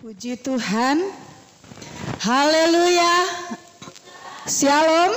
Puji Tuhan. Haleluya. Shalom.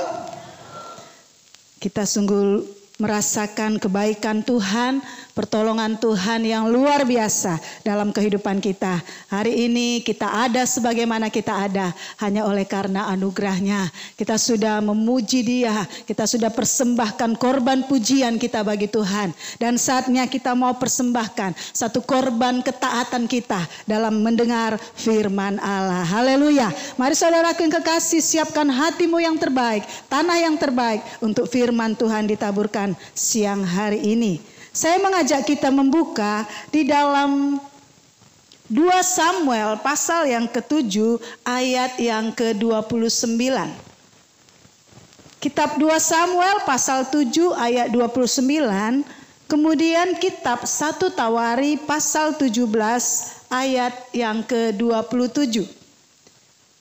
Kita sungguh merasakan kebaikan Tuhan, pertolongan Tuhan yang luar biasa dalam kehidupan kita. Hari ini kita ada sebagaimana kita ada hanya oleh karena anugerahnya. Kita sudah memuji Dia, kita sudah persembahkan korban pujian kita bagi Tuhan. Dan saatnya kita mau persembahkan satu korban ketaatan kita dalam mendengar firman Allah. Haleluya. Mari saudaraku yang kekasih, siapkan hatimu yang terbaik, tanah yang terbaik untuk firman Tuhan ditaburkan siang hari ini. Saya mengajak kita membuka di dalam 2 Samuel pasal yang ke-7 ayat yang ke-29. Kitab 2 Samuel pasal 7 ayat 29, kemudian kitab 1 Tawari pasal 17 ayat yang ke-27.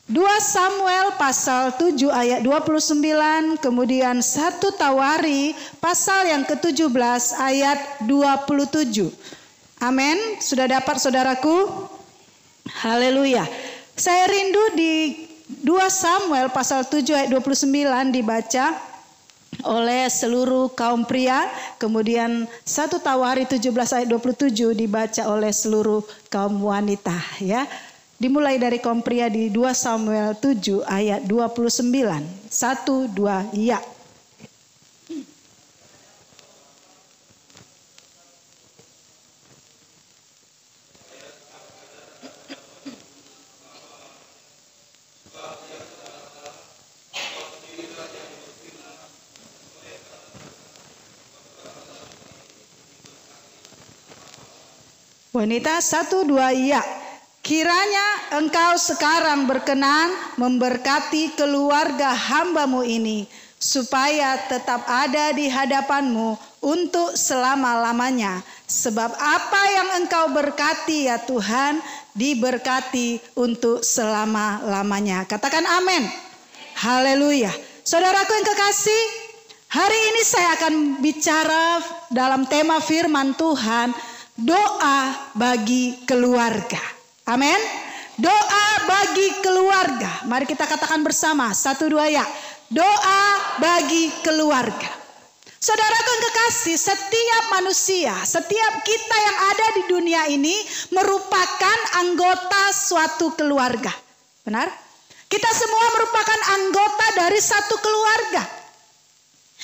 2 Samuel pasal 7 ayat 29, kemudian 1 Tawari pasal yang ke-17 ayat 27. Amin. Sudah dapat saudaraku? Haleluya. Saya rindu di 2 Samuel pasal 7 ayat 29 dibaca oleh seluruh kaum pria, kemudian 1 Tawari 17 ayat 27 dibaca oleh seluruh kaum wanita, ya. Dimulai dari kaum pria di 2 Samuel 7 ayat 29. 1, 2, ya. Wanita 1, 2, ya. Kiranya engkau sekarang berkenan memberkati keluarga hambamu ini, supaya tetap ada di hadapanmu untuk selama-lamanya. Sebab apa yang engkau berkati ya Tuhan, diberkati untuk selama-lamanya. Katakan amin. Haleluya. Saudaraku yang kekasih, hari ini saya akan bicara dalam tema firman Tuhan, doa bagi keluarga. Amin. Doa bagi keluarga. Mari kita katakan bersama. 1, 2, ya. Doa bagi keluarga. Saudaraku yang kekasih, setiap manusia, setiap kita yang ada di dunia ini merupakan anggota suatu keluarga. Benar? Kita semua merupakan anggota dari satu keluarga.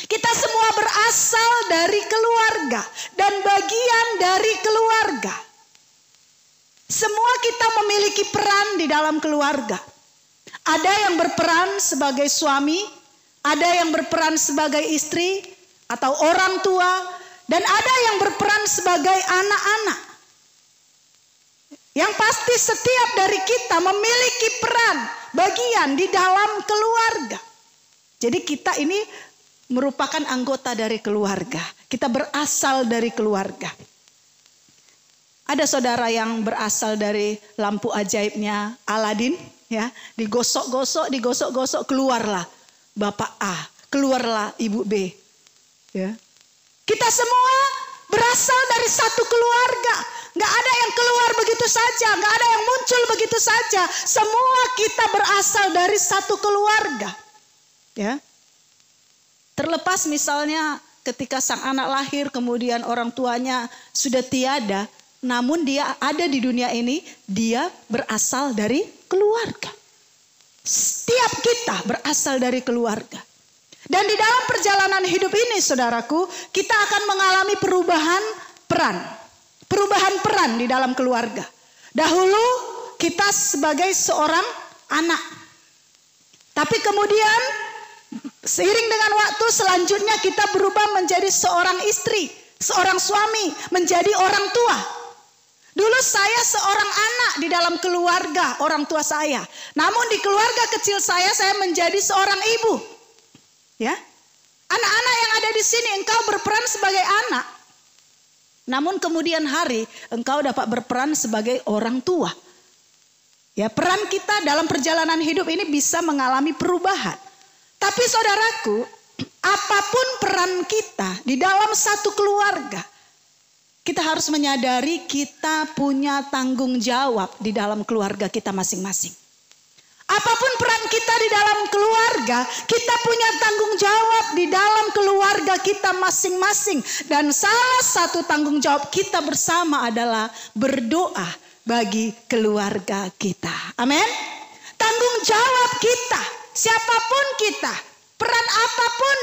Kita semua berasal dari keluarga dan bagian dari keluarga. Semua kita memiliki peran di dalam keluarga. Ada yang berperan sebagai suami, ada yang berperan sebagai istri atau orang tua, dan ada yang berperan sebagai anak-anak. Yang pasti setiap dari kita memiliki peran, bagian di dalam keluarga. Jadi kita ini merupakan anggota dari keluarga. Kita berasal dari keluarga. Ada saudara yang berasal dari lampu ajaibnya Aladin, ya, digosok-gosok keluarlah Bapak A, keluarlah Ibu B, ya. Kita semua berasal dari satu keluarga. Gak ada yang keluar begitu saja, gak ada yang muncul begitu saja. Semua kita berasal dari satu keluarga, ya. Terlepas misalnya ketika sang anak lahir, kemudian orang tuanya sudah tiada, namun dia ada di dunia ini, dia berasal dari keluarga. Setiap kita berasal dari keluarga. Dan di dalam perjalanan hidup ini, saudaraku, kita akan mengalami perubahan peran di dalam keluarga. Dahulu kita sebagai seorang anak. Tapi kemudian seiring dengan waktu selanjutnya kita berubah menjadi seorang istri, seorang suami, menjadi orang tua. Dulu saya seorang anak di dalam keluarga orang tua saya. Namun di keluarga kecil saya menjadi seorang ibu. Ya. Anak-anak yang ada di sini, engkau berperan sebagai anak. Namun kemudian hari engkau dapat berperan sebagai orang tua. Ya, peran kita dalam perjalanan hidup ini bisa mengalami perubahan. Tapi saudaraku, apapun peran kita di dalam satu keluarga, kita harus menyadari kita punya tanggung jawab di dalam keluarga kita masing-masing. Apapun peran kita di dalam keluarga, kita punya tanggung jawab di dalam keluarga kita masing-masing. Dan salah satu tanggung jawab kita bersama adalah berdoa bagi keluarga kita. Amin. Tanggung jawab kita, siapapun kita, peran apapun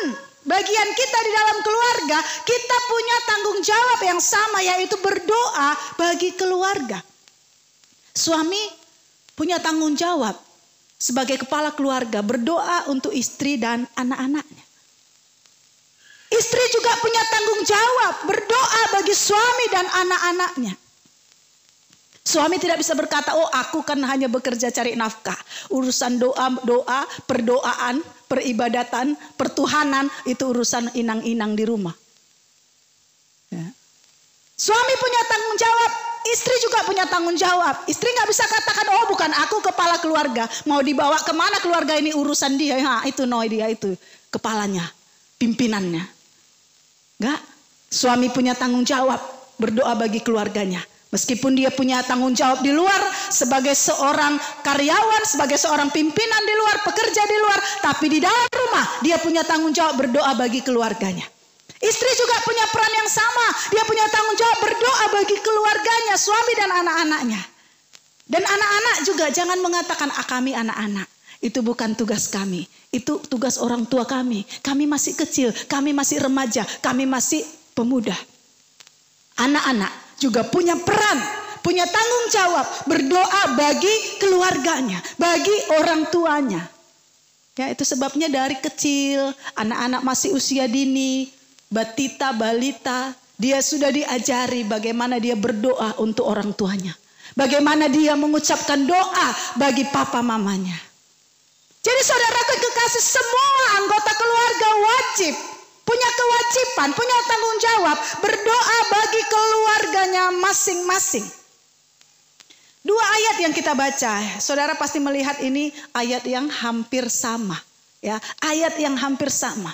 bagian kita di dalam keluarga, kita punya tanggung jawab yang sama, yaitu berdoa bagi keluarga. Suami punya tanggung jawab sebagai kepala keluarga, berdoa untuk istri dan anak-anaknya. Istri juga punya tanggung jawab berdoa bagi suami dan anak-anaknya. Suami tidak bisa berkata, oh aku kan hanya bekerja cari nafkah. Urusan doa, perdoaan, peribadatan, pertuhanan, itu urusan inang-inang di rumah. Ya. Suami punya tanggung jawab, istri juga punya tanggung jawab. Istri gak bisa katakan, oh bukan aku kepala keluarga. Mau dibawa kemana keluarga ini urusan dia. Ya, itu dia itu kepalanya, pimpinannya. Enggak, suami punya tanggung jawab berdoa bagi keluarganya. Meskipun dia punya tanggung jawab di luar sebagai seorang karyawan, sebagai seorang pimpinan di luar, pekerja di luar, tapi di dalam rumah dia punya tanggung jawab berdoa bagi keluarganya. Istri juga punya peran yang sama, dia punya tanggung jawab berdoa bagi keluarganya, suami dan anak-anaknya. Dan anak-anak juga jangan mengatakan, kami anak-anak. Itu bukan tugas kami, itu tugas orang tua kami. Kami masih kecil, kami masih remaja, kami masih pemuda. Anak-anak juga punya peran, punya tanggung jawab berdoa bagi keluarganya, bagi orang tuanya. Ya, itu sebabnya dari kecil, anak-anak masih usia dini, batita, balita, dia sudah diajari bagaimana dia berdoa untuk orang tuanya. Bagaimana dia mengucapkan doa bagi papa mamanya. Jadi saudaraku kekasih, semua anggota keluarga wajib punya kewajiban, punya tanggung jawab berdoa bagi keluarganya masing-masing. Dua ayat yang kita baca, saudara pasti melihat ini ayat yang hampir sama, ya, ayat yang hampir sama.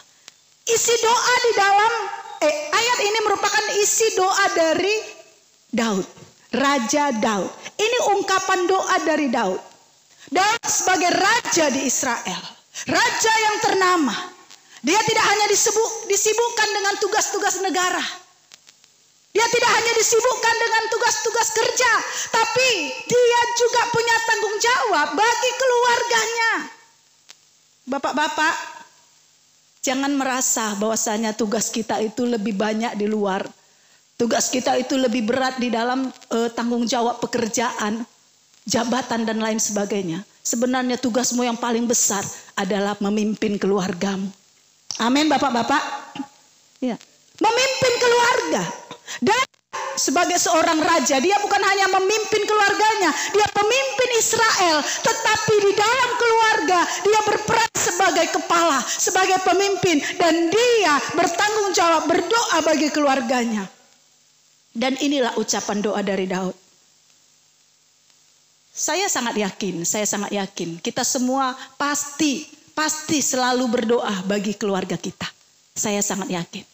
Isi doa di dalam ayat ini merupakan isi doa dari Daud, Raja Daud. Ini ungkapan doa dari Daud. Daud sebagai raja di Israel, raja yang ternama. Dia tidak hanya disibukkan dengan tugas-tugas negara. Dia tidak hanya disibukkan dengan tugas-tugas kerja, tapi dia juga punya tanggung jawab bagi keluarganya. Bapak-bapak, jangan merasa bahwasanya tugas kita itu lebih banyak di luar. Tugas kita itu lebih berat di dalam tanggung jawab pekerjaan, jabatan dan lain sebagainya. Sebenarnya tugasmu yang paling besar adalah memimpin keluargamu. Amin, bapak-bapak. Ya. Memimpin keluarga. Dan sebagai seorang raja, dia bukan hanya memimpin keluarganya, dia pemimpin Israel. Tetapi di dalam keluarga, dia berperan sebagai kepala, sebagai pemimpin. Dan dia bertanggung jawab berdoa bagi keluarganya. Dan inilah ucapan doa dari Daud. Saya sangat yakin, kita semua pasti selalu berdoa bagi keluarga kita. Saya sangat yakin.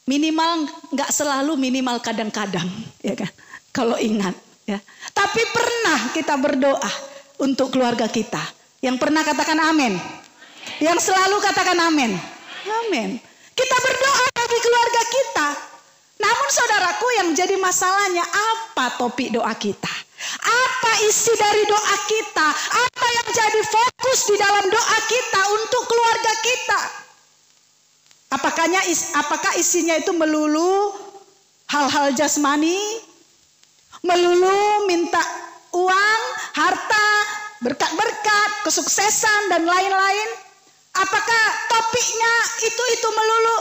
Minimal nggak selalu, minimal kadang-kadang, ya kan? Kalau ingat, ya. Tapi pernah kita berdoa untuk keluarga kita. Yang pernah katakan amin. Yang selalu katakan amin. Amin. Kita berdoa bagi keluarga kita. Namun saudaraku, yang jadi masalahnya apa topik doa kita? Apa isi dari doa kita? Apa yang jadi fokus di dalam doa kita untuk keluarga kita? Apakah isinya itu melulu hal-hal jasmani? Melulu minta uang, harta, berkat-berkat, kesuksesan dan lain-lain? Apakah topiknya itu melulu?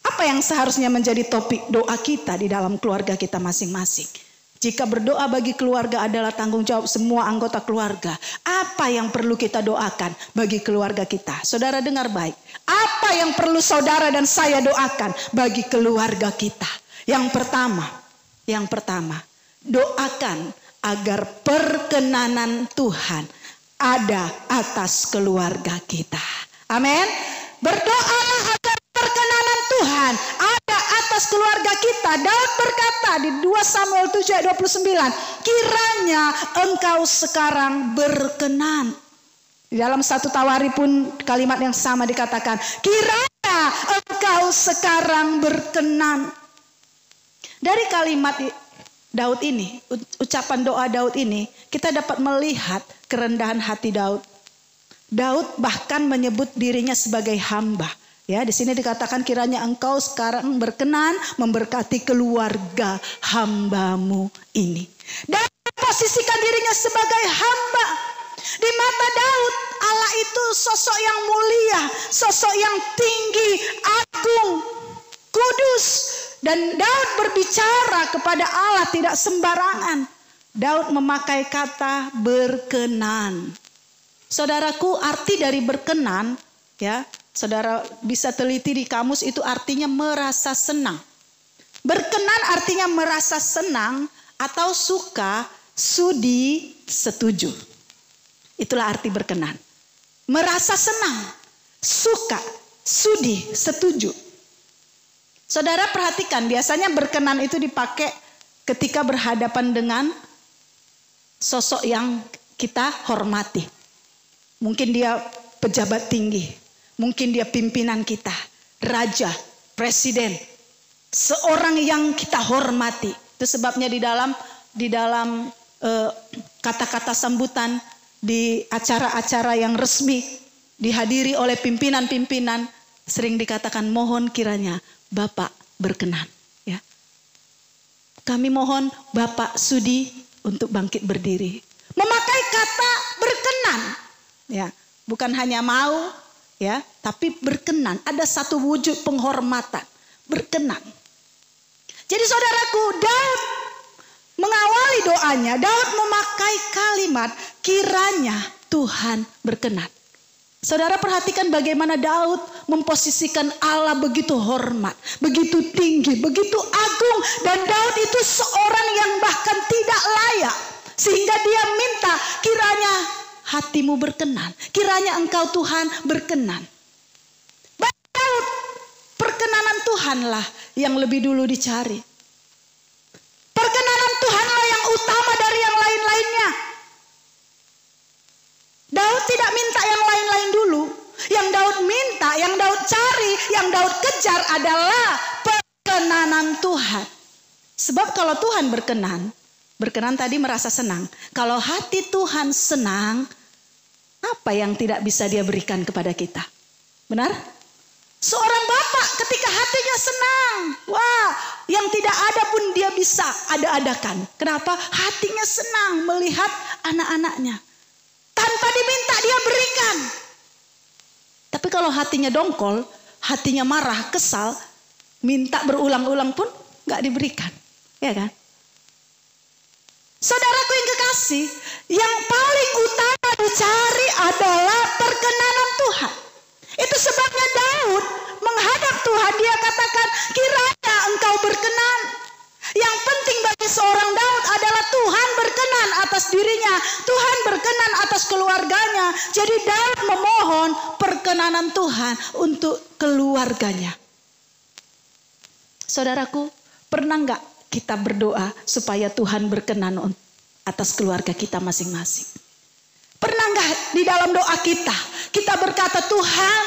Apa yang seharusnya menjadi topik doa kita di dalam keluarga kita masing-masing? Jika berdoa bagi keluarga adalah tanggung jawab semua anggota keluarga, apa yang perlu kita doakan bagi keluarga kita? Saudara dengar baik. Apa yang perlu saudara dan saya doakan bagi keluarga kita? Yang pertama, doakan agar perkenanan Tuhan ada atas keluarga kita. Amin. Berdoalah agar perkenanan Tuhan ada atas keluarga kita. Daud berkata di 2 Samuel 7 ayat 29, kiranya engkau sekarang berkenan. Di dalam 1 Tawari pun kalimat yang sama dikatakan, kiranya engkau sekarang berkenan. Dari kalimat Daud ini, ucapan doa Daud ini, kita dapat melihat kerendahan hati Daud. Daud bahkan menyebut dirinya sebagai hamba. Ya, di sini dikatakan kiranya engkau sekarang berkenan memberkati keluarga hambamu ini. Dan posisikan dirinya sebagai hamba. Di mata Daud, Allah itu sosok yang mulia, sosok yang tinggi, agung, kudus. Dan Daud berbicara kepada Allah tidak sembarangan. Daud memakai kata berkenan. Saudaraku, arti dari berkenan, ya, saudara bisa teliti di kamus, itu artinya merasa senang. Berkenan artinya merasa senang atau suka, sudi, setuju. Itulah arti berkenan. Merasa senang, suka, sudi, setuju. Saudara perhatikan, biasanya berkenan itu dipakai ketika berhadapan dengan sosok yang kita hormati. Mungkin dia pejabat tinggi, mungkin dia pimpinan kita, raja, presiden, seorang yang kita hormati. Itu sebabnya di dalam kata-kata sambutan di acara-acara yang resmi dihadiri oleh pimpinan-pimpinan, sering dikatakan mohon kiranya Bapak berkenan. Ya, kami mohon Bapak sudi untuk bangkit berdiri. Memakai kata berkenan. Ya, bukan hanya mau, ya, tapi berkenan. Ada satu wujud penghormatan, berkenan. Jadi saudaraku, Daud mengawali doanya, Daud memakai kalimat kiranya Tuhan berkenan. Saudara perhatikan bagaimana Daud memposisikan Allah begitu hormat, begitu tinggi, begitu agung. Dan Daud itu seorang yang bahkan tidak layak. Sehingga dia minta kiranya hatimu berkenan. Kiranya engkau Tuhan berkenan. Bagi Daud, perkenanan Tuhanlah yang lebih dulu dicari. Perkenanan Tuhanlah yang utama dari yang lain-lainnya. Daud tidak minta yang lain-lain dulu. Yang Daud minta, yang Daud cari, yang Daud kejar adalah perkenanan Tuhan. Sebab kalau Tuhan berkenan, berkenan tadi merasa senang. Kalau hati Tuhan senang, apa yang tidak bisa dia berikan kepada kita? Benar? Seorang bapak ketika hatinya senang, wah, yang tidak ada pun dia bisa ada-adakan. Kenapa? Hatinya senang melihat anak-anaknya. Tanpa diminta dia berikan. Tapi kalau hatinya dongkol, hatinya marah, kesal, minta berulang-ulang pun gak diberikan. Ya kan? Saudaraku yang kekasih, yang paling utama dicari adalah perkenanan Tuhan. Itu sebabnya Daud menghadap Tuhan, dia katakan kiranya engkau berkenan. Yang penting bagi seorang Daud adalah Tuhan berkenan atas dirinya, Tuhan berkenan atas keluarganya. Jadi Daud memohon perkenanan Tuhan untuk keluarganya. Saudaraku, pernah enggak kita berdoa supaya Tuhan berkenan atas keluarga kita masing-masing? Pernah enggak di dalam doa kita berkata, Tuhan,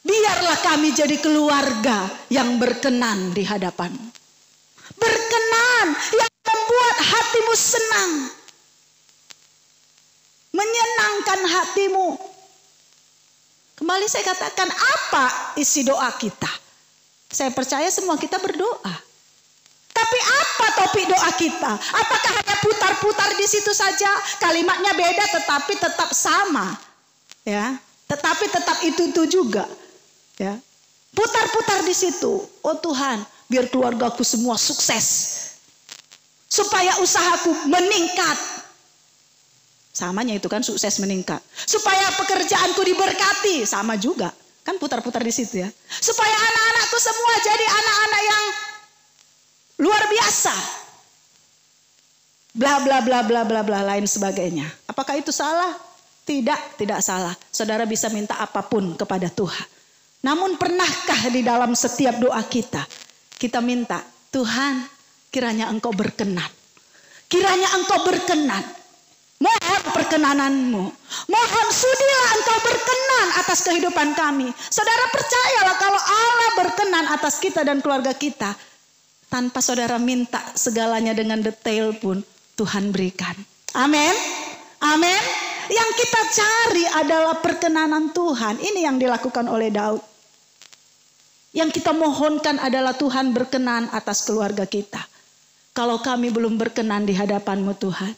biarlah kami jadi keluarga yang berkenan di hadapan-Mu. Berkenan yang membuat hatimu senang. Menyenangkan hatimu. Kembali saya katakan, apa isi doa kita? Saya percaya semua kita berdoa. Tapi apa topik doa kita? Apakah hanya putar-putar di situ saja? Kalimatnya beda tetapi tetap sama. Ya, tetapi tetap itu juga. Ya. Putar-putar di situ. Oh Tuhan, biar keluargaku semua sukses. Supaya usahaku meningkat. Samanya itu kan sukses meningkat. Supaya pekerjaanku diberkati. Sama juga. Kan putar-putar di situ ya. Supaya anak-anakku semua jadi anak-anak yang luar biasa. Bla bla bla bla bla bla lain sebagainya. Apakah itu salah? Tidak salah. Saudara bisa minta apapun kepada Tuhan. Namun pernahkah di dalam setiap doa kita minta, Tuhan kiranya Engkau berkenan. Kiranya Engkau berkenan. Mohon perkenananmu. Mohon sudilah Engkau berkenan atas kehidupan kami. Saudara percayalah kalau Allah berkenan atas kita dan keluarga kita. Tanpa saudara minta segalanya dengan detail pun Tuhan berikan. Amin. Amin. Yang kita cari adalah perkenanan Tuhan. Ini yang dilakukan oleh Daud. Yang kita mohonkan adalah Tuhan berkenan atas keluarga kita. Kalau kami belum berkenan di hadapan-Mu Tuhan,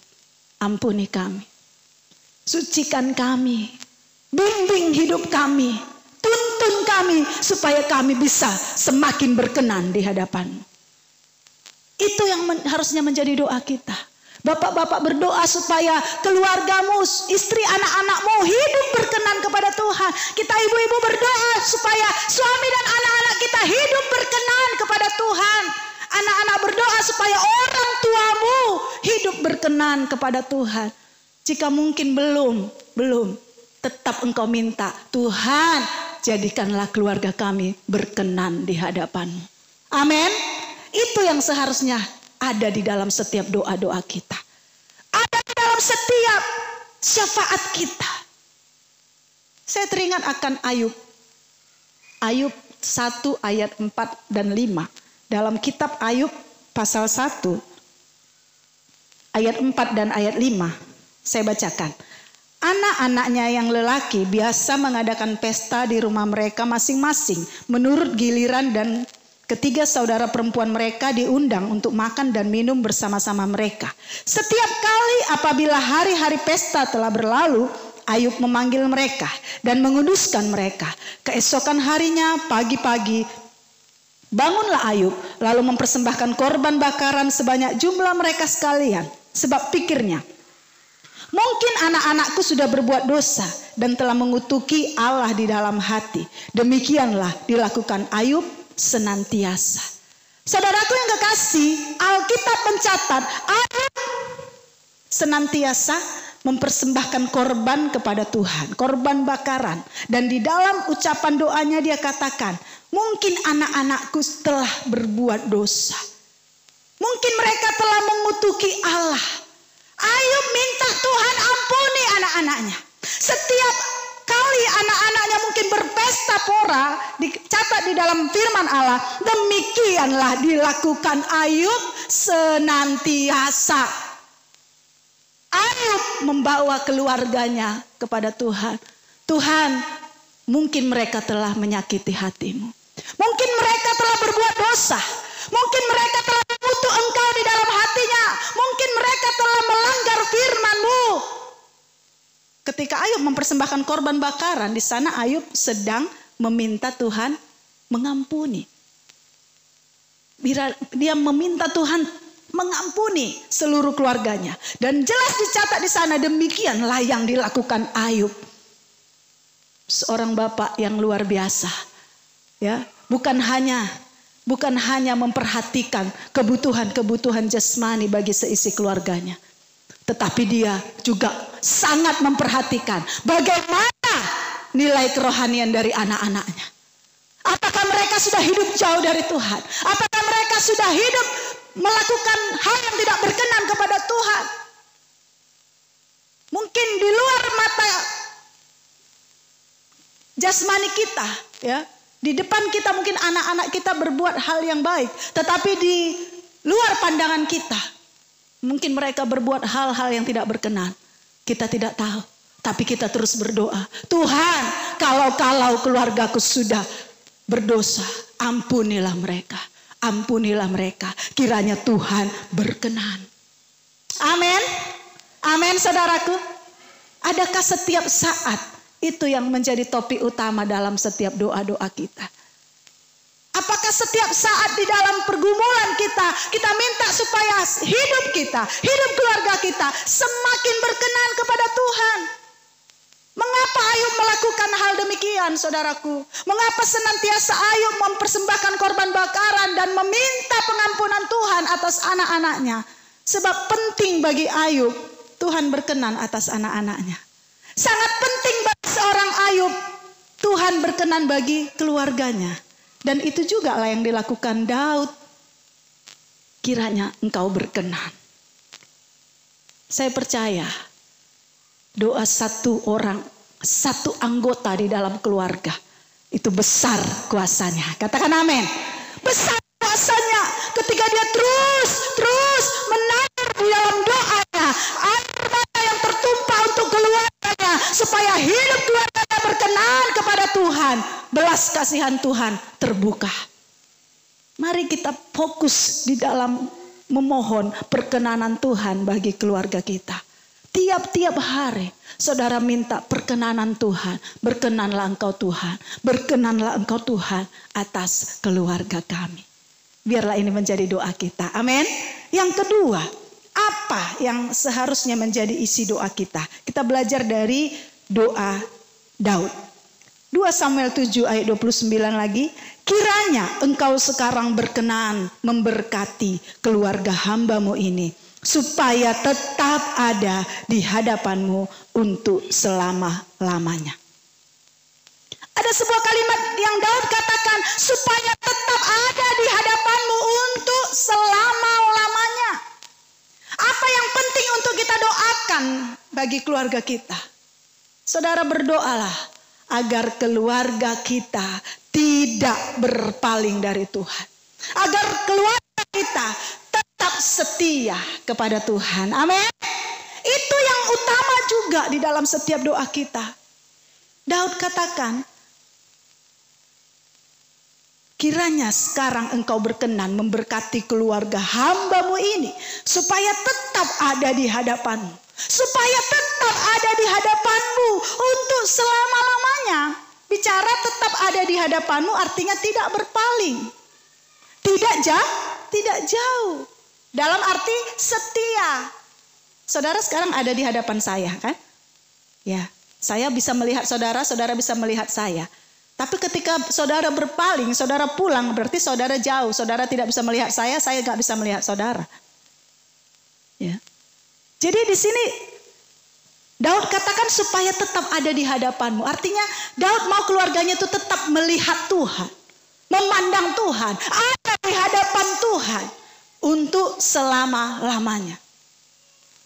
ampuni kami. Sucikan kami. Bimbing hidup kami. Tuntun kami supaya kami bisa semakin berkenan di hadapan-Mu. Itu yang harusnya menjadi doa kita. Bapak-bapak berdoa supaya keluargamu, istri, anak-anakmu hidup berkenan kepada Tuhan. Kita ibu-ibu berdoa supaya suami dan anak-anak kita hidup berkenan kepada Tuhan. Anak-anak berdoa supaya orang tuamu hidup berkenan kepada Tuhan. Jika mungkin belum, tetap engkau minta, Tuhan jadikanlah keluarga kami berkenan di hadapan-Mu. Amin. Itu yang seharusnya ada di dalam setiap doa-doa kita. Ada di dalam setiap syafaat kita. Saya teringat akan Ayub. Ayub 1 ayat 4 dan 5. Dalam kitab Ayub pasal 1 ayat 4 dan ayat 5. Saya bacakan. Anak-anaknya yang lelaki biasa mengadakan pesta di rumah mereka masing-masing menurut giliran, dan ketiga saudara perempuan mereka diundang untuk makan dan minum bersama-sama mereka. Setiap kali apabila hari-hari pesta telah berlalu, Ayub memanggil mereka dan menguduskan mereka. Keesokan harinya pagi-pagi bangunlah Ayub lalu mempersembahkan korban bakaran sebanyak jumlah mereka sekalian. Sebab pikirnya, mungkin anak-anakku sudah berbuat dosa dan telah mengutuki Allah di dalam hati. Demikianlah dilakukan Ayub senantiasa. Saudaraku yang kekasih, Alkitab mencatat Ayub senantiasa mempersembahkan korban kepada Tuhan, korban bakaran. Dan di dalam ucapan doanya dia katakan, mungkin anak-anakku telah berbuat dosa. Mungkin mereka telah mengutuki Allah. Ayub minta Tuhan ampuni anak-anaknya. Setiap kali anak-anaknya mungkin berpesta pora, dicatat di dalam firman Allah, demikianlah dilakukan Ayub senantiasa. Ayub membawa keluarganya kepada Tuhan. Tuhan, mungkin mereka telah menyakiti hati-Mu. Mungkin mereka telah berbuat dosa. Mungkin mereka telah mengutuk Engkau di dalam hatinya. Mungkin mereka telah melanggar firman-Mu. Ketika Ayub mempersembahkan korban bakaran, di sana Ayub sedang meminta Tuhan mengampuni. Dia meminta Tuhan mengampuni seluruh keluarganya. Dan jelas dicatat di sana, demikianlah yang dilakukan Ayub. Seorang bapak yang luar biasa. Ya, bukan hanya memperhatikan kebutuhan-kebutuhan jasmani bagi seisi keluarganya, tetapi dia juga sangat memperhatikan bagaimana nilai kerohanian dari anak-anaknya. Apakah mereka sudah hidup jauh dari Tuhan? Apakah mereka sudah hidup melakukan hal yang tidak berkenan kepada Tuhan? Mungkin di luar mata jasmani kita, ya, di depan kita mungkin anak-anak kita berbuat hal yang baik, tetapi di luar pandangan kita mungkin mereka berbuat hal-hal yang tidak berkenan. Kita tidak tahu, tapi kita terus berdoa, Tuhan, kalau keluargaku sudah berdosa, ampunilah mereka. Ampunilah mereka. Kiranya Tuhan berkenan. Amin. Amin, saudaraku. Adakah setiap saat itu yang menjadi topik utama dalam setiap doa-doa kita? Apakah setiap saat di dalam pergumulan kita minta supaya hidup keluarga kita semakin berkenan kepada Tuhan? Mengapa Ayub melakukan hal demikian, saudaraku? Mengapa senantiasa Ayub mempersembahkan korban bakaran dan meminta pengampunan Tuhan atas anak-anaknya? Sebab penting bagi Ayub, Tuhan berkenan atas anak-anaknya. Sangat penting bagi seorang Ayub Tuhan berkenan bagi keluarganya. Dan itu juga lah yang dilakukan Daud. Kiranya engkau berkenan. Saya percaya doa satu orang, satu anggota di dalam keluarga itu besar kuasanya. Katakan amin. Besar kuasanya ketika dia terus menanam di dalam doanya. Air mata yang tertumpah untuk keluarganya. Supaya hidup keluarganya berkenan kepada Tuhan. Belas kasihan Tuhan terbuka. Mari kita fokus di dalam memohon perkenanan Tuhan bagi keluarga kita. Tiap-tiap hari saudara minta perkenanan Tuhan. Berkenanlah engkau Tuhan. Berkenanlah engkau Tuhan atas keluarga kami. Biarlah ini menjadi doa kita. Amin. Yang kedua, apa yang seharusnya menjadi isi doa kita? Kita belajar dari doa Daud. 2 Samuel 7 ayat 29 lagi. Kiranya engkau sekarang berkenan memberkati keluarga hambamu ini. Supaya tetap ada di hadapanmu untuk selama-lamanya. Ada sebuah kalimat yang Daud katakan. Supaya tetap ada di hadapanmu untuk selama-lamanya. Apa yang penting untuk kita doakan bagi keluarga kita? Saudara berdoalah agar keluarga kita tidak berpaling dari Tuhan. Agar keluarga kita tetap setia kepada Tuhan. Amin. Itu yang utama juga di dalam setiap doa kita. Daud katakan, kiranya sekarang engkau berkenan memberkati keluarga hambamu ini. Supaya tetap ada di hadapanmu. Supaya tetap ada di hadapanmu untuk selama-lamanya. Bicara tetap ada di hadapanmu artinya tidak berpaling. Tidak jauh. Dalam arti setia. Saudara sekarang ada di hadapan saya kan? Ya, saya bisa melihat saudara, saudara bisa melihat saya. Tapi ketika saudara berpaling, saudara pulang, berarti saudara jauh. Saudara tidak bisa melihat saya gak bisa melihat saudara. Ya. Jadi di sini Daud katakan supaya tetap ada di hadapanmu. Artinya Daud mau keluarganya itu tetap melihat Tuhan. Memandang Tuhan. Ada di hadapan Tuhan. Untuk selama-lamanya.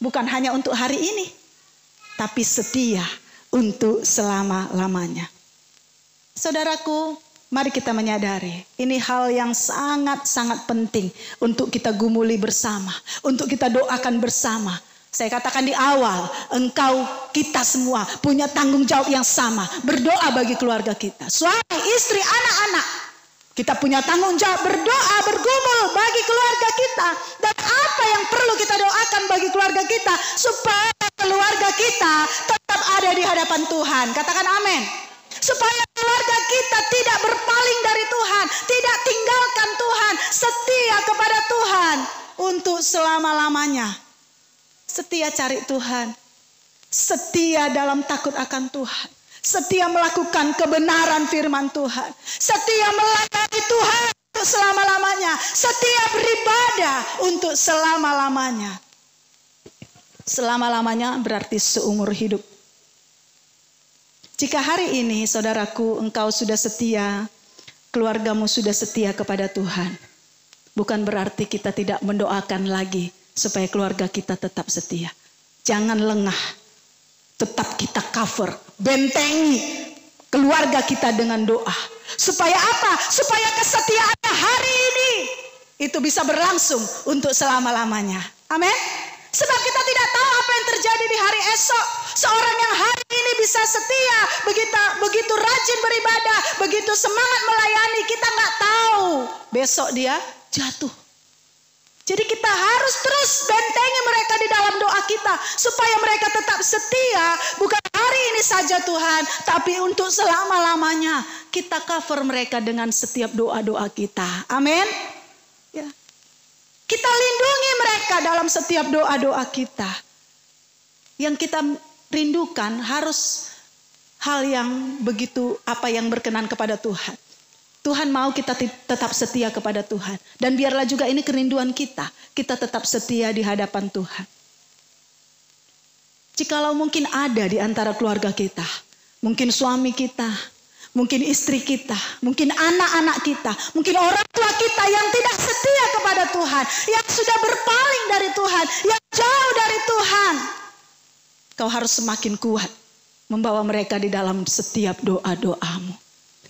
Bukan hanya untuk hari ini. Tapi setia untuk selama-lamanya. Saudaraku, mari kita menyadari. Ini hal yang sangat-sangat penting. Untuk kita gumuli bersama. Untuk kita doakan bersama. Saya katakan di awal, engkau kita semua punya tanggung jawab yang sama. Berdoa bagi keluarga kita. Suami, istri, anak-anak. Kita punya tanggung jawab berdoa, bergumul bagi keluarga kita. Dan apa yang perlu kita doakan bagi keluarga kita. Supaya keluarga kita tetap ada di hadapan Tuhan. Katakan amin. Supaya keluarga kita tidak berpaling dari Tuhan. Tidak tinggalkan Tuhan. Setia kepada Tuhan. Untuk selama-lamanya. Setia cari Tuhan. Setia dalam takut akan Tuhan. Setia melakukan kebenaran firman Tuhan. Setia melayani Tuhan untuk selama-lamanya. Setia beribadah untuk selama-lamanya. Selama-lamanya berarti seumur hidup. Jika hari ini saudaraku engkau sudah setia, keluargamu sudah setia kepada Tuhan. Bukan berarti kita tidak mendoakan lagi. Supaya keluarga kita tetap setia. Jangan lengah. Tetap kita cover. Bentengi keluarga kita dengan doa. Supaya apa? Supaya kesetiaannya hari ini. Itu bisa berlangsung untuk selama-lamanya. Amin. Sebab kita tidak tahu apa yang terjadi di hari esok. Seorang yang hari ini bisa setia. Begitu rajin beribadah. Begitu semangat melayani. Kita nggak tahu. Besok dia jatuh. Jadi kita harus terus bentengi mereka di dalam doa kita. Supaya mereka tetap setia. Bukan hari ini saja Tuhan. Tapi untuk selama-lamanya. Kita cover mereka dengan setiap doa-doa kita. Amin. Ya. Kita lindungi mereka dalam setiap doa-doa kita. Yang kita rindukan harus hal yang begitu apa yang berkenan kepada Tuhan. Tuhan mau kita tetap setia kepada Tuhan. Dan biarlah juga ini kerinduan kita. Kita tetap setia di hadapan Tuhan. Jikalau mungkin ada di antara keluarga kita. Mungkin suami kita. Mungkin istri kita, mungkin anak-anak kita, mungkin orang tua kita yang tidak setia kepada Tuhan, yang sudah berpaling dari Tuhan, yang jauh dari Tuhan. Kau harus semakin kuat membawa mereka di dalam setiap doa-doamu.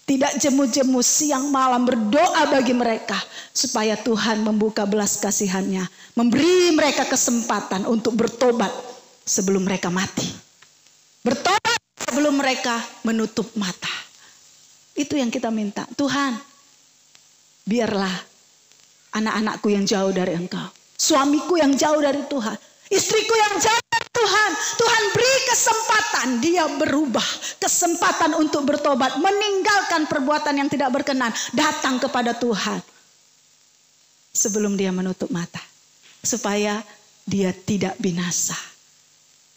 Tidak jemu-jemu siang malam berdoa bagi mereka, supaya Tuhan membuka belas kasihannya, memberi mereka kesempatan untuk bertobat sebelum mereka mati. Bertobat sebelum mereka menutup mata. Itu yang kita minta. Tuhan, biarlah anak-anakku yang jauh dari Engkau, suamiku yang jauh dari Tuhan, istriku yang jauh dari Tuhan. Tuhan beri kesempatan dia berubah, kesempatan untuk bertobat, meninggalkan perbuatan yang tidak berkenan, datang kepada Tuhan sebelum dia menutup mata, supaya dia tidak binasa.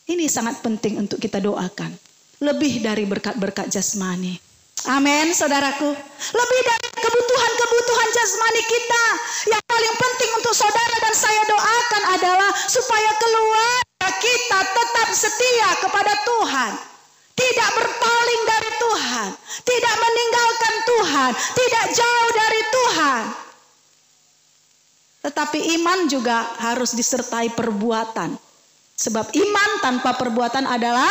Ini sangat penting untuk kita doakan. Lebih dari berkat-berkat jasmani. Amin, saudaraku. Lebih dari kebutuhan-kebutuhan jasmani kita, yang paling penting untuk saudara dan saya doakan adalah supaya keluarga kita tetap setia kepada Tuhan, tidak berpaling dari Tuhan, tidak meninggalkan Tuhan, tidak jauh dari Tuhan. Tetapi iman juga harus disertai perbuatan, sebab iman tanpa perbuatan adalah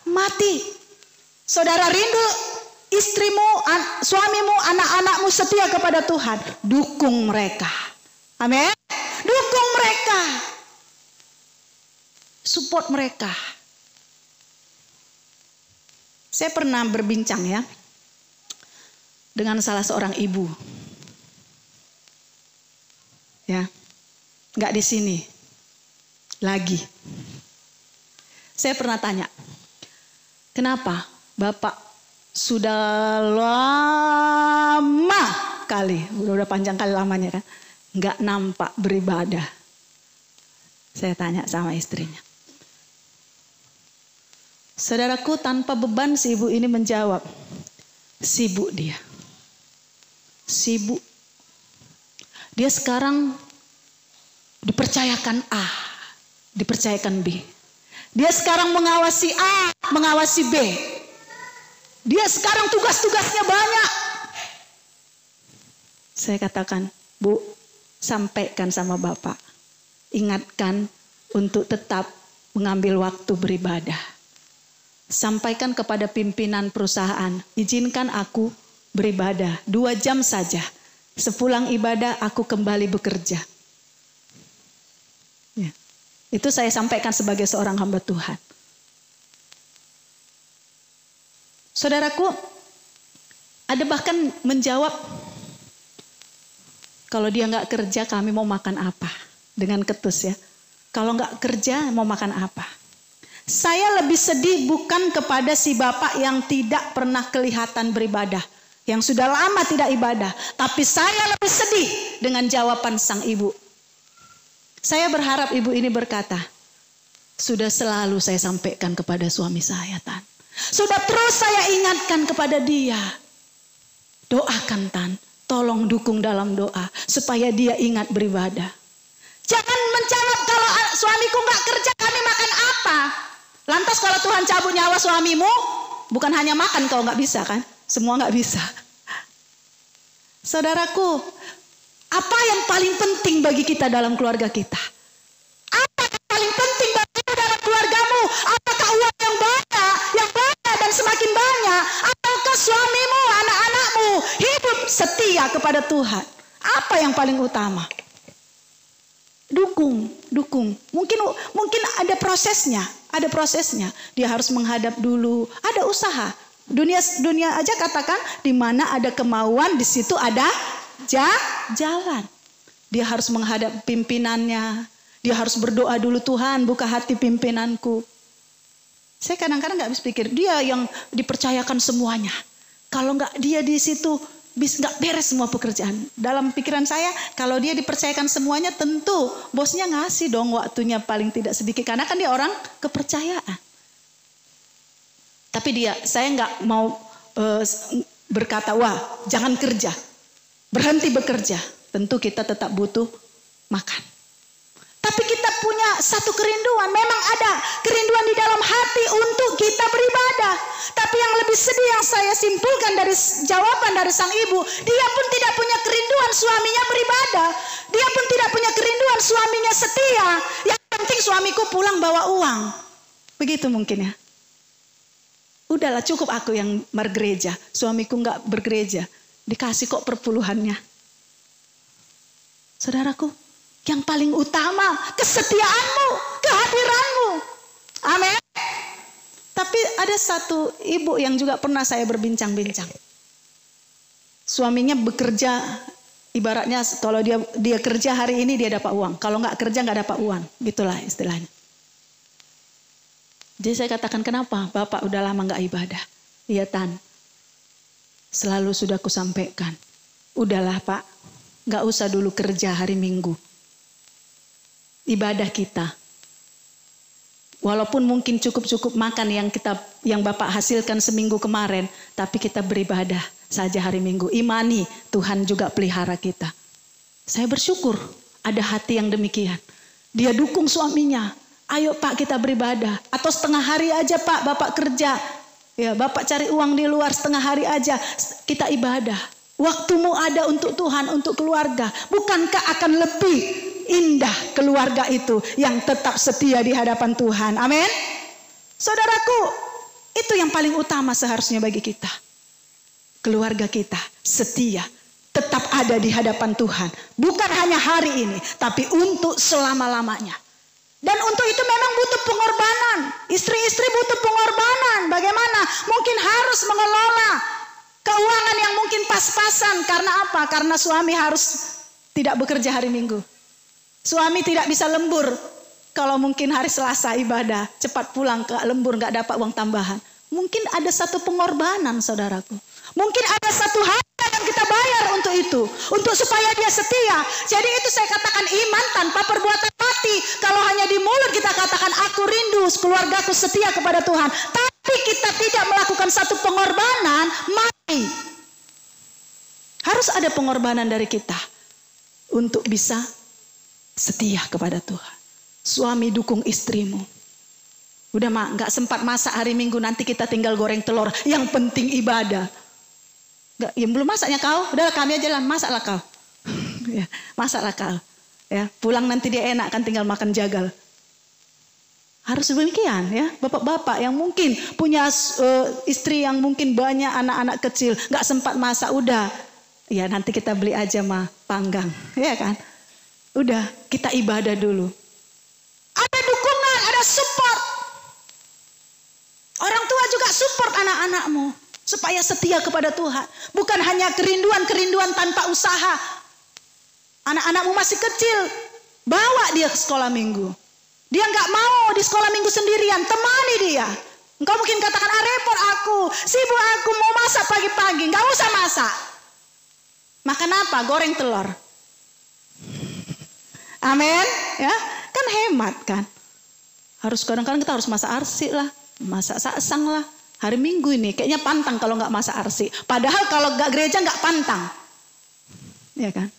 mati. Saudara rindu istrimu, suamimu, anak-anakmu setia kepada Tuhan, dukung mereka. Amin. Dukung mereka. Support mereka. Saya pernah berbincang ya dengan salah seorang ibu. Ya. Enggak di sini. Lagi. Saya pernah tanya, kenapa Bapak sudah lama kali, udah panjang kali lamanya kan, nggak nampak beribadah? Saya tanya sama istrinya. Saudaraku, tanpa beban si ibu ini menjawab, sibuk dia. Sibuk. Dia sekarang dipercayakan A, dipercayakan B. Dia sekarang mengawasi A, mengawasi B. Dia sekarang tugas-tugasnya banyak. Saya katakan, Bu, sampaikan sama Bapak. Ingatkan untuk tetap mengambil waktu beribadah. Sampaikan kepada pimpinan perusahaan, izinkan aku beribadah 2 jam saja. Sepulang ibadah aku kembali bekerja. Ya. Itu saya sampaikan sebagai seorang hamba Tuhan. Saudaraku, ada bahkan menjawab, kalau dia nggak kerja kami mau makan apa? Dengan ketus ya. Kalau nggak kerja mau makan apa? Saya lebih sedih bukan kepada si bapak yang tidak pernah kelihatan beribadah, yang sudah lama tidak ibadah. Tapi saya lebih sedih dengan jawaban sang ibu. Saya berharap ibu ini berkata, sudah selalu saya sampaikan kepada suami saya, Tan. Sudah terus saya ingatkan kepada dia. Doakan, Tan. Tolong dukung dalam doa supaya dia ingat beribadah. Jangan menjawab, kalau suamiku nggak kerja kami makan apa? Lantas kalau Tuhan cabut nyawa suamimu, bukan hanya makan kau nggak bisa kan? Semua nggak bisa. Saudaraku, apa yang paling penting bagi kita dalam keluarga kita? Apa yang paling penting bagimu dalam keluargamu? Apakah uang yang banyak dan semakin banyak? Ataukah suamimu, anak-anakmu hidup setia kepada Tuhan? Apa yang paling utama? Dukung. Mungkin ada prosesnya. Dia harus menghadap dulu. Ada usaha. Dunia aja katakan, di mana ada kemauan di situ ada jalan. Dia harus menghadap pimpinannya. Dia harus berdoa dulu, Tuhan buka hati pimpinanku. Saya kadang-kadang nggak habis pikir, dia yang dipercayakan semuanya. Kalau nggak dia di situ, nggak beres semua pekerjaan. Dalam pikiran saya, kalau dia dipercayakan semuanya, tentu bosnya ngasih dong waktunya paling tidak sedikit. Karena kan dia orang kepercayaan. Tapi saya nggak mau berkata, wah jangan kerja, berhenti bekerja. Tentu kita tetap butuh makan. Tapi kita punya satu kerinduan. Memang ada kerinduan di dalam hati untuk kita beribadah. Tapi yang lebih sedih yang saya simpulkan dari jawaban dari sang ibu, dia pun tidak punya kerinduan suaminya beribadah. Dia pun tidak punya kerinduan suaminya setia. Yang penting suamiku pulang bawa uang. Begitu mungkin ya. Udahlah cukup aku yang bergereja. Suamiku nggak bergereja. Dikasih kok perpuluhannya. Saudaraku, yang paling utama kesetiaanmu, kehadiranmu. Amin. Tapi ada satu ibu yang juga pernah saya berbincang-bincang. Suaminya bekerja, ibaratnya kalau dia kerja hari ini dia dapat uang. Kalau nggak kerja nggak dapat uang. Gitulah istilahnya. Jadi saya katakan, kenapa Bapak udah lama nggak ibadah? Iya Tan, selalu sudah kusampaikan. Udahlah Pak, nggak usah dulu kerja hari Minggu. Ibadah kita, walaupun mungkin cukup makan yang Bapak hasilkan seminggu kemarin, tapi kita beribadah saja hari Minggu. Imani Tuhan juga pelihara kita. Saya bersyukur ada hati yang demikian. Dia dukung suaminya. Ayo Pak kita beribadah. Atau setengah hari aja Pak Bapak kerja. Ya Bapak cari uang di luar setengah hari aja. Kita ibadah. Waktumu ada untuk Tuhan, untuk keluarga. Bukankah akan lebih indah keluarga itu yang tetap setia di hadapan Tuhan. Amin. Saudaraku, itu yang paling utama seharusnya bagi kita. Keluarga kita setia, tetap ada di hadapan Tuhan. Bukan hanya hari ini, tapi untuk selama-lamanya. Dan untuk itu memang butuh pengorbanan. Istri-istri butuh pengorbanan. Bagaimana? Mungkin harus mengelola keuangan yang mungkin pas-pasan. Karena apa? Karena suami harus tidak bekerja hari Minggu. Suami tidak bisa lembur. Kalau mungkin hari Selasa ibadah, cepat pulang ke lembur, gak dapat uang tambahan. Mungkin ada satu pengorbanan saudaraku. Mungkin ada satu harga yang kita bayar untuk itu. Untuk supaya dia setia. Jadi itu saya katakan iman tanpa perbuatan mati. Kalau hanya di mulut kita katakan aku rindu keluargaku setia kepada Tuhan. Tapi kita tidak melakukan satu pengorbanan, mati. Harus ada pengorbanan dari kita. Untuk bisa setia kepada Tuhan. Suami dukung istrimu. Udah mak, gak sempat masak hari Minggu, nanti kita tinggal goreng telur. Yang penting ibadah. Gak, ya belum masaknya kau, udah kami aja lah, masaklah kau. Ya, masaklah kau. Ya, pulang nanti dia enak kan tinggal makan jagal. Harus demikian ya, bapak-bapak yang mungkin punya istri yang mungkin banyak anak-anak kecil, gak sempat masak, udah. Ya nanti kita beli aja mah panggang, ya kan. Udah, kita ibadah dulu. Ada dukungan, ada support. Orang tua juga support anak-anakmu supaya setia kepada Tuhan. Bukan hanya kerinduan-kerinduan tanpa usaha. Anak-anakmu masih kecil, bawa dia ke sekolah minggu. Dia nggak mau di sekolah minggu sendirian, temani dia. Engkau mungkin katakan, repot aku, sibuk aku mau masak pagi-pagi, nggak usah masak. Makan apa? Goreng telur. Amin, ya kan hemat kan. Harus kadang-kadang kita harus masak arsik lah. Masak saksang lah. Hari Minggu ini kayaknya pantang kalau nggak masak arsik. Padahal kalau nggak gereja nggak pantang. Ya kan?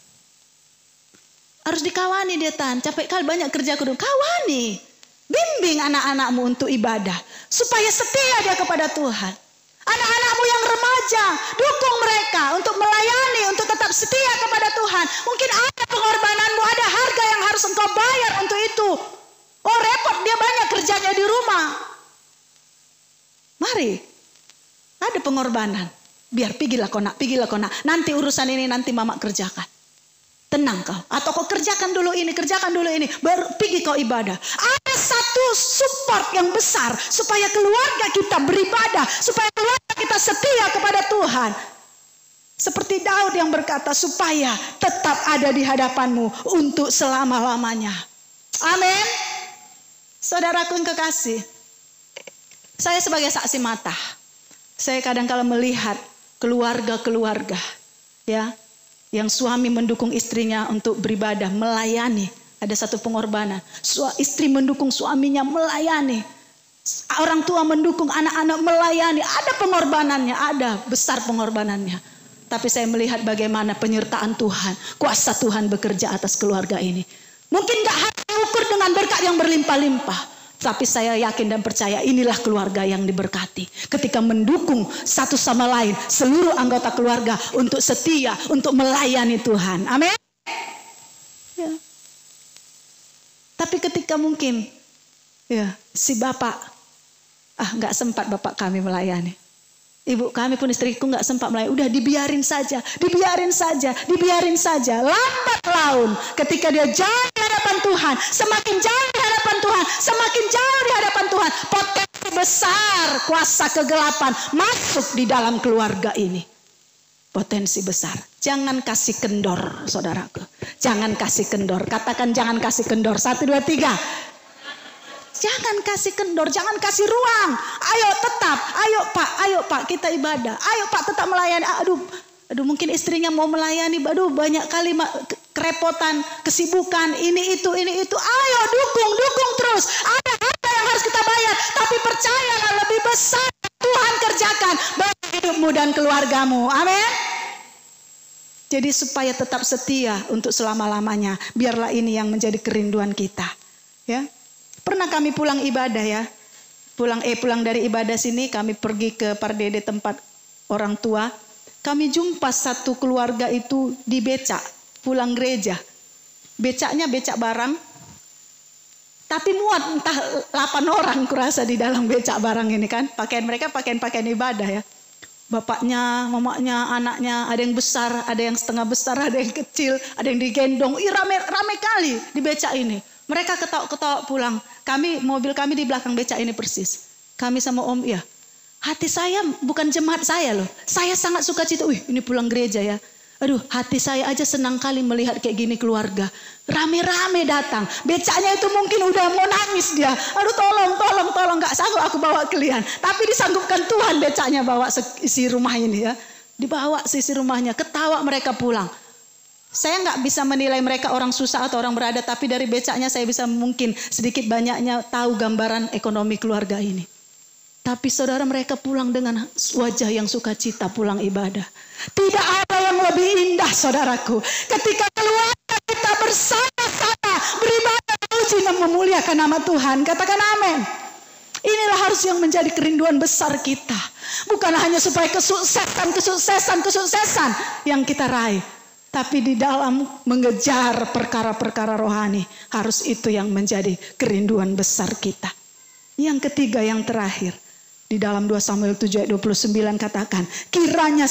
Harus dikawani dia Tan. Capek kali banyak kerja kudu. Kawani. Bimbing anak-anakmu untuk ibadah. Supaya setia dia kepada Tuhan. Anak-anakmu yang remaja. Dukung mereka untuk melayani. Untuk tetap setia kepada Tuhan. Mungkin ada pengorbananmu. Ada harga yang harus engkau bayar untuk itu. Oh repot dia banyak kerjanya di rumah. Mari, ada pengorbanan. Biar pigilah kau nak. Nanti urusan ini nanti mama kerjakan. Tenang kau. Atau kau kerjakan dulu ini, baru pergi kau ibadah. Ada satu support yang besar supaya keluarga kita beribadah, supaya keluarga kita setia kepada Tuhan. Seperti Daud yang berkata, supaya tetap ada di hadapanmu untuk selama-lamanya. Amin. Saudaraku yang kekasih. Saya sebagai saksi mata, saya kadang-kala melihat keluarga-keluarga ya, yang suami mendukung istrinya untuk beribadah, melayani. Ada satu pengorbanan. Istri mendukung suaminya melayani. Orang tua mendukung anak-anak melayani. Ada pengorbanannya, ada besar pengorbanannya. Tapi saya melihat bagaimana penyertaan Tuhan, kuasa Tuhan bekerja atas keluarga ini. Mungkin gak hati syukur dengan berkat yang berlimpah-limpah. Tapi saya yakin dan percaya inilah keluarga yang diberkati. Ketika mendukung satu sama lain, seluruh anggota keluarga untuk setia, untuk melayani Tuhan. Amin. Ya. Tapi ketika mungkin si bapak, nggak sempat bapak kami melayani. Ibu kami pun istriku nggak sempat melayani. Udah dibiarin saja. Lambat laun ketika dia jauh di hadapan Tuhan, semakin jauh di hadapan Tuhan, potensi besar kuasa kegelapan masuk di dalam keluarga ini. Potensi besar. Jangan kasih kendor, saudaraku. Jangan kasih kendor. Katakan jangan kasih kendor. 1, 2, 3. Jangan kasih kendor, jangan kasih ruang. Ayo tetap, ayo pak kita ibadah. Ayo pak tetap melayani. Aduh mungkin istrinya mau melayani. Aduh banyak kali kerepotan, kesibukan, ini itu. Ayo dukung terus. Ada harga yang harus kita bayar. Tapi percayalah lebih besar Tuhan kerjakan bagi hidupmu dan keluargamu. Amin. Jadi supaya tetap setia untuk selama-lamanya. Biarlah ini yang menjadi kerinduan kita. Ya. Pernah kami pulang ibadah ya. Pulang dari ibadah sini kami pergi ke Pardede tempat orang tua. Kami jumpa satu keluarga itu di becak pulang gereja. Becaknya becak barang. Tapi muat entah 8 orang kurasa di dalam becak barang ini kan. Pakaian mereka pakaian ibadah ya. Bapaknya, mamanya, anaknya, ada yang besar, ada yang setengah besar, ada yang kecil, ada yang digendong. Rame kali di becak ini. Mereka ketawa-ketawa pulang. Mobil kami di belakang becak ini persis. Kami sama Om, hati saya bukan jemaat saya loh. Saya sangat suka cita. Ini pulang gereja ya. Aduh, hati saya aja senang kali melihat kayak gini keluarga. Rame-rame datang. Becaknya itu mungkin udah mau nangis dia. Aduh tolong. Gak sanggup aku bawa kalian. Tapi disanggupkan Tuhan becaknya bawa isi rumah ini ya. Dibawa isi rumahnya. Ketawa mereka pulang. Saya nggak bisa menilai mereka orang susah atau orang berada, tapi dari becaknya saya bisa mungkin sedikit banyaknya tahu gambaran ekonomi keluarga ini. Tapi saudara mereka pulang dengan wajah yang sukacita pulang ibadah. Tidak ada yang lebih indah saudaraku. Ketika keluarga kita bersama-sama beribadah memuji dan memuliakan nama Tuhan. Katakan amin. Inilah harus yang menjadi kerinduan besar kita. Bukan hanya supaya kesuksesan yang kita raih. Tapi di dalam mengejar perkara-perkara rohani. Harus itu yang menjadi kerinduan besar kita. Yang ketiga, yang terakhir. Di dalam 2 Samuel 7 ayat 29 katakan. Kiranya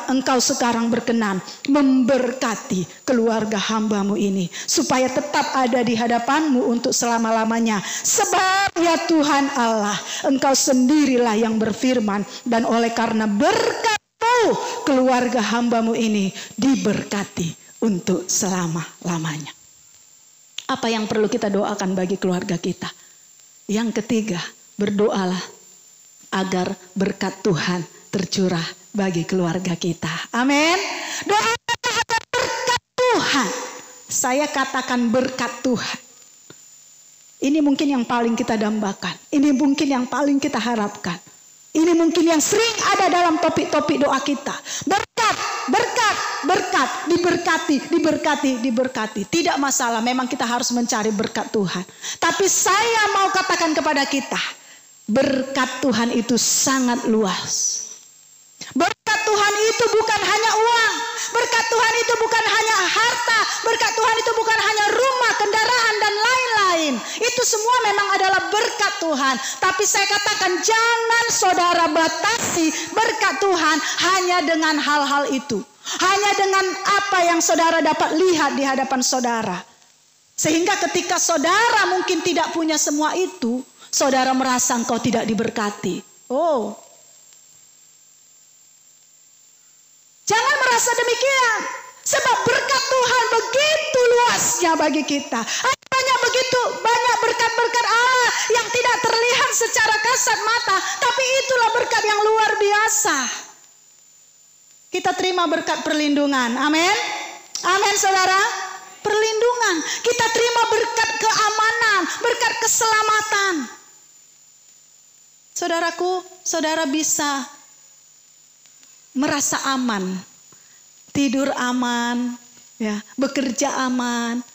engkau sekarang berkenan memberkati keluarga hambamu ini. Supaya tetap ada di hadapanmu untuk selama-lamanya. Sebab ya Tuhan Allah, engkau sendirilah yang berfirman. Dan oleh karena berkat keluarga hambamu ini diberkati untuk selama-lamanya. Apa yang perlu kita doakan bagi keluarga kita? Yang ketiga, berdoalah agar berkat Tuhan tercurah bagi keluarga kita. Amin. Doakan agar berkat Tuhan. Saya katakan berkat Tuhan. Ini mungkin yang paling kita dambakan. Ini mungkin yang paling kita harapkan. Ini mungkin yang sering ada dalam topik-topik doa kita. Berkat, diberkati. Tidak masalah, memang kita harus mencari berkat Tuhan. Tapi saya mau katakan kepada kita, berkat Tuhan itu sangat luas. Berkat Tuhan itu bukan hanya uang. Berkat Tuhan itu bukan hanya harta. Berkat Tuhan itu bukan hanya rumah, kendaraan, dan lain-lain. Itu semua memang adalah berkat Tuhan. Tapi saya katakan jangan saudara batasi berkat Tuhan hanya dengan hal-hal itu. Hanya dengan apa yang saudara dapat lihat di hadapan saudara. Sehingga ketika saudara mungkin tidak punya semua itu, saudara merasa engkau tidak diberkati. Jangan merasa demikian. Sebab berkat Tuhan begitu luasnya bagi kita. Hanya begitu banyak berkat-berkat Allah yang tidak terlihat secara kasat mata. Tapi itulah berkat yang luar biasa. Kita terima berkat perlindungan. Amin. Amin saudara. Perlindungan. Kita terima berkat keamanan. Berkat keselamatan. Saudaraku, saudara bisa merasa aman, tidur aman, ya, bekerja aman,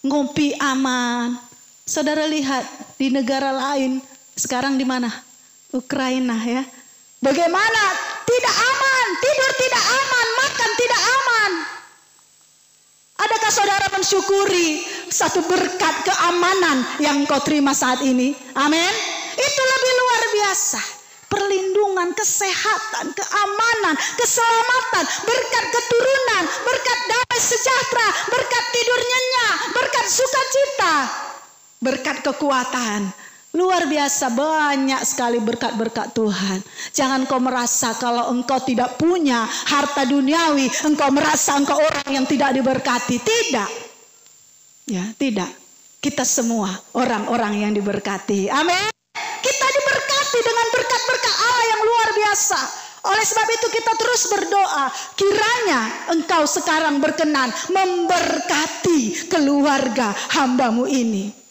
ngopi aman. Saudara lihat di negara lain sekarang di mana? Ukraina ya. Bagaimana tidak aman, tidur tidak aman, makan tidak aman. Adakah saudara mensyukuri satu berkat keamanan yang kau terima saat ini? Amin. Itu lebih luar biasa. Perlindungan, kesehatan, keamanan, keselamatan, berkat keturunan, berkat damai sejahtera, berkat tidur nyenyak, berkat sukacita, berkat kekuatan. Luar biasa, banyak sekali berkat-berkat Tuhan. Jangan kau merasa kalau engkau tidak punya harta duniawi, engkau merasa engkau orang yang tidak diberkati. Tidak. Ya, tidak. Kita semua orang-orang yang diberkati. Amin. Kita diberkati dengan berkat-berkat Allah yang luar biasa. Oleh sebab itu kita terus berdoa, kiranya engkau sekarang berkenan memberkati keluarga hambamu ini.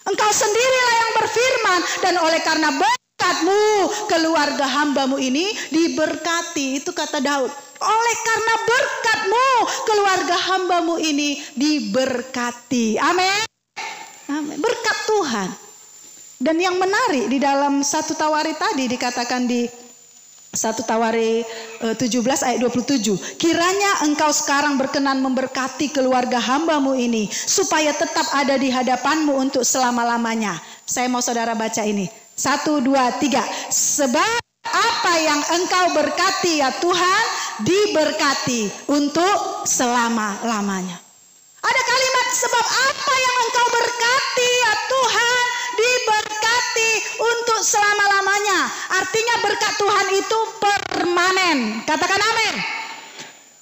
Engkau sendirilah yang berfirman, dan oleh karena berkat-Mu keluarga hambamu ini diberkati. Itu kata Daud. Oleh karena berkat-Mu keluarga hambamu ini diberkati. Amin. Amin. Berkat Tuhan. Dan yang menarik di dalam 1 Tawari tadi dikatakan di 1 Tawari 17 ayat 27. Kiranya engkau sekarang berkenan memberkati keluarga hambamu ini, supaya tetap ada di hadapanmu untuk selama-lamanya. Saya mau saudara baca ini. 1, 2, 3. Sebab apa yang engkau berkati ya Tuhan, diberkati untuk selama-lamanya. Ada kalimat sebab apa yang engkau berkati ya Tuhan, diberkati untuk selama-lamanya. Artinya berkat Tuhan itu permanen. Katakan amin.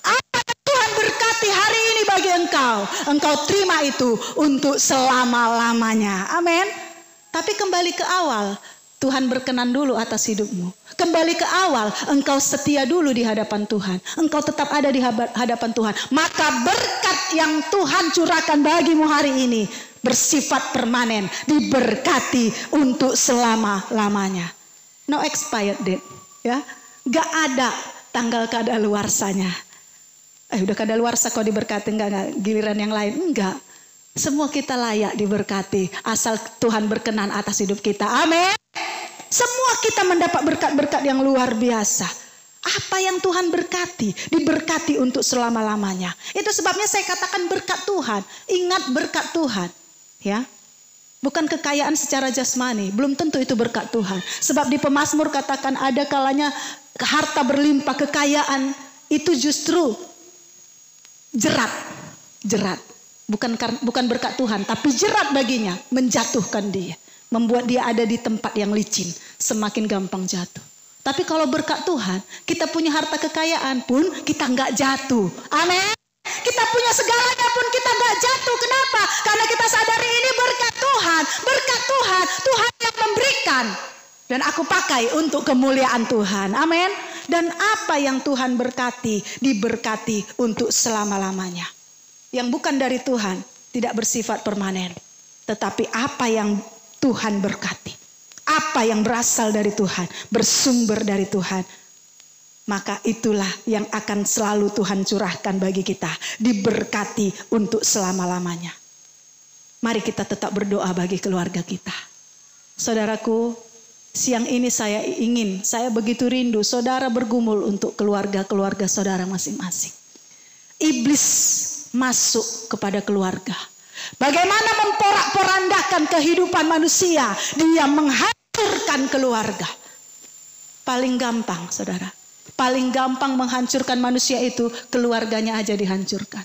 Apa yang Tuhan berkati hari ini bagi engkau, engkau terima itu untuk selama-lamanya. Amin. Tapi kembali ke awal, Tuhan berkenan dulu atas hidupmu. Kembali ke awal, engkau setia dulu di hadapan Tuhan. Engkau tetap ada di hadapan Tuhan. Maka berkat yang Tuhan curahkan bagimu hari ini bersifat permanen, diberkati untuk selama-lamanya. No expired date, ya. Gak ada tanggal kadaluarsanya. Udah kadaluarsa kau diberkati, enggak, giliran yang lain, enggak. Semua kita layak diberkati asal Tuhan berkenan atas hidup kita. Amin. Semua kita mendapat berkat-berkat yang luar biasa. Apa yang Tuhan berkati, diberkati untuk selama-lamanya. Itu sebabnya saya katakan berkat Tuhan. Ingat berkat Tuhan. Ya, bukan kekayaan secara jasmani, belum tentu itu berkat Tuhan. Sebab di Pemazmur katakan ada kalanya harta berlimpah, kekayaan itu justru jerat. Bukan berkat Tuhan, tapi jerat baginya, menjatuhkan dia, membuat dia ada di tempat yang licin, semakin gampang jatuh. Tapi kalau berkat Tuhan, kita punya harta kekayaan pun kita nggak jatuh. Amin. Kita punya segalanya pun kita nggak jatuh. Kenapa? Karena kita sadari ini berkat Tuhan. Berkat Tuhan, Tuhan yang memberikan. Dan aku pakai untuk kemuliaan Tuhan. Amin. Dan apa yang Tuhan berkati, diberkati untuk selama-lamanya. Yang bukan dari Tuhan, tidak bersifat permanen. Tetapi apa yang Tuhan berkati, apa yang berasal dari Tuhan, bersumber dari Tuhan, maka itulah yang akan selalu Tuhan curahkan bagi kita, diberkati untuk selama-lamanya. Mari kita tetap berdoa bagi keluarga kita. Saudaraku, siang ini saya begitu rindu saudara bergumul untuk keluarga-keluarga saudara masing-masing. Iblis masuk kepada keluarga. Bagaimana memporak-porandakan kehidupan manusia, dia menghancurkan keluarga. Paling gampang, saudara. Paling gampang menghancurkan manusia itu keluarganya aja dihancurkan.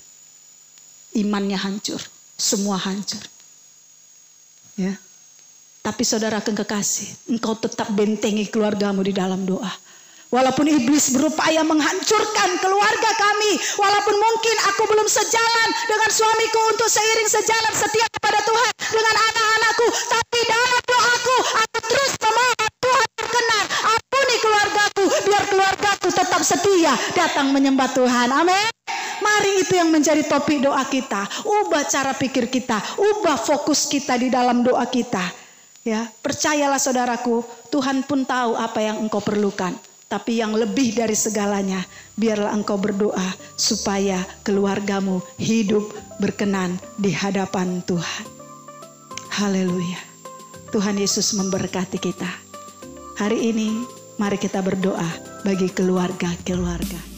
Imannya hancur, semua hancur. Ya. Tapi saudara kekasih, engkau tetap bentengi keluargamu di dalam doa. Walaupun iblis berupaya menghancurkan keluarga kami, walaupun mungkin aku belum sejalan dengan suamiku untuk seiring sejalan setia kepada Tuhan dengan anak-anakku, tapi dalam doaku aku terus memohon Tuhan berkenan, ampuni keluargaku, biar keluargaku tetap setia datang menyembah Tuhan. Amin. Mari itu yang menjadi topik doa kita. Ubah cara pikir kita, ubah fokus kita di dalam doa kita. Ya, percayalah saudaraku, Tuhan pun tahu apa yang engkau perlukan. Tapi yang lebih dari segalanya, biarlah engkau berdoa supaya keluargamu hidup berkenan di hadapan Tuhan. Haleluya. Tuhan Yesus memberkati kita. Hari ini mari kita berdoa bagi keluarga-keluarga.